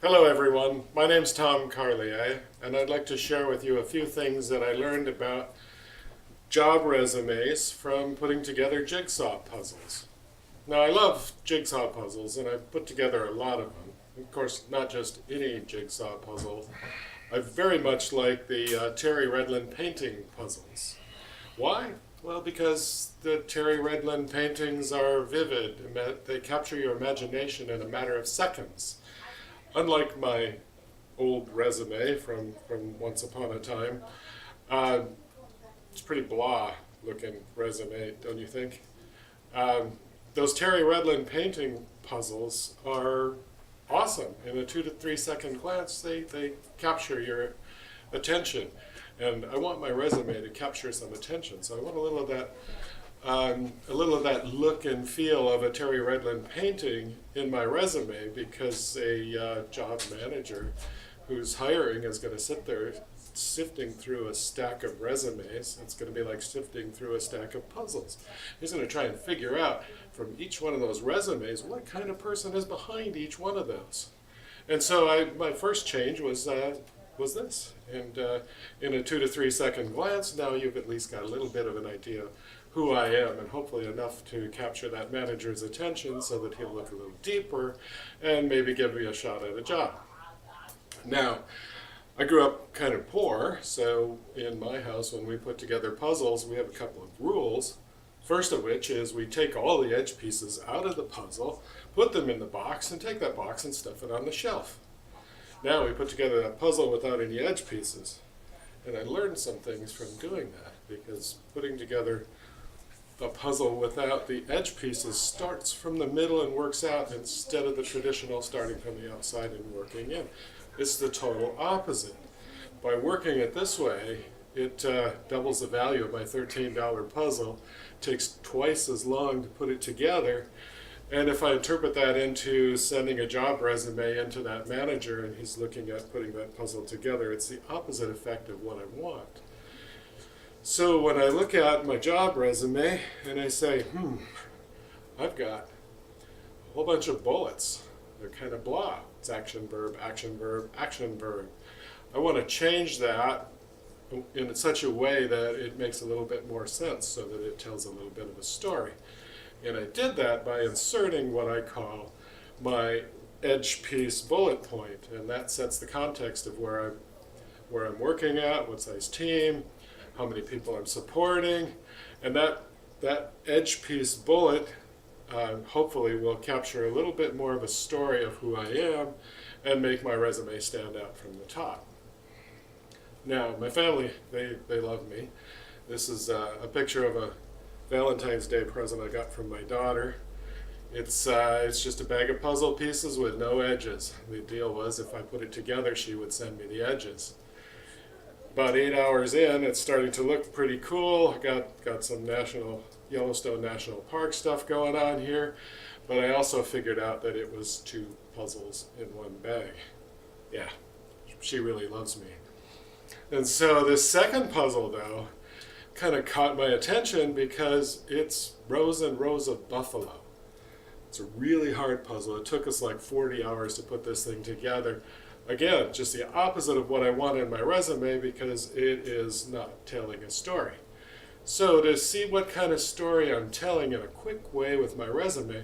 Hello everyone, my name's Tom Carlier, and I'd like to share with you a few things that I learned about job resumes from putting together jigsaw puzzles. Now I love jigsaw puzzles and I've put together a lot of them. Of course, not just any jigsaw puzzle. I very much like the Terry Redlin painting puzzles. Why? Well, because the Terry Redlin paintings are vivid. They capture your imagination in a matter of seconds. Unlike my old resume from Once Upon a Time, it's a pretty blah looking resume, don't you think? Those Terry Redlin painting puzzles are awesome. In a 2 to 3 second glance, they capture your attention. And I want my resume to capture some attention, so I want a little of that look and feel of a Terry Redlin painting in my resume, because a job manager who's hiring is going to sit there sifting through a stack of resumes. It's going to be like sifting through a stack of puzzles. He's going to try and figure out from each one of those resumes what kind of person is behind each one of those. And so my first change was this. And in a 2 to 3 second glance, now you've at least got a little bit of an idea who I am, and hopefully enough to capture that manager's attention so that he'll look a little deeper and maybe give me a shot at a job. Now, I grew up kind of poor, so in my house when we put together puzzles, we have a couple of rules. First of which is we take all the edge pieces out of the puzzle, put them in the box, and take that box and stuff it on the shelf. Now we put together that puzzle without any edge pieces. And I learned some things from doing that, because putting together a puzzle without the edge pieces starts from the middle and works out instead of the traditional starting from the outside and working in. It's the total opposite. By working it this way, it doubles the value of my $13 puzzle, takes twice as long to put it together, and if I interpret that into sending a job resume into that manager and he's looking at putting that puzzle together, it's the opposite effect of what I want. So when I look at my job resume and I say, I've got a whole bunch of bullets. They're kind of blah. It's action, verb, action, verb, action, verb. I want to change that in such a way that it makes a little bit more sense so that it tells a little bit of a story. And I did that by inserting what I call my edge piece bullet point, and that sets the context of where I'm working at, what size team, how many people I'm supporting, and that edge piece bullet hopefully will capture a little bit more of a story of who I am and make my resume stand out from the top. Now, my family, they love me. This is a picture of a Valentine's Day present I got from my daughter. It's just a bag of puzzle pieces with no edges. The deal was if I put it together, she would send me the edges. About 8 hours in, it's starting to look pretty cool. I got some Yellowstone National Park stuff going on here, but I also figured out that it was 2 puzzles in one bag. Yeah, she really loves me. And so this second puzzle, though, kind of caught my attention because it's rows and rows of buffalo. It's a really hard puzzle. It took us like 40 hours to put this thing together. Again, just the opposite of what I want in my resume, because it is not telling a story. So to see what kind of story I'm telling in a quick way with my resume,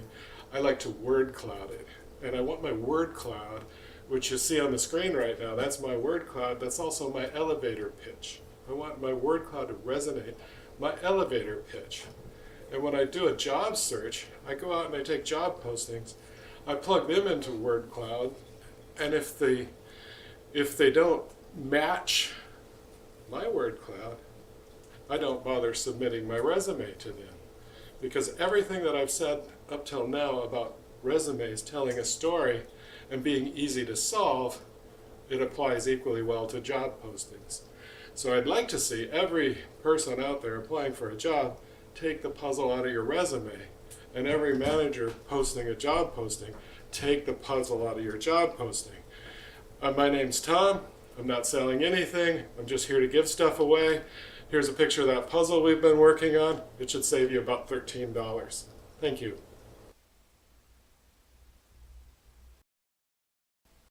I like to word cloud it. And I want my word cloud, which you see on the screen right now, that's my word cloud. That's also my elevator pitch. I want my word cloud to resonate my elevator pitch. And when I do a job search, I go out and I take job postings, I plug them into word cloud, and if they don't match my word cloud, I don't bother submitting my resume to them. Because everything that I've said up till now about resumes telling a story and being easy to solve, it applies equally well to job postings. So I'd like to see every person out there applying for a job take the puzzle out of your resume, and every manager posting a job posting, take the puzzle out of your job posting. My name's Tom. I'm not selling anything. I'm just here to give stuff away. Here's a picture of that puzzle we've been working on. It should save you about $13. Thank you.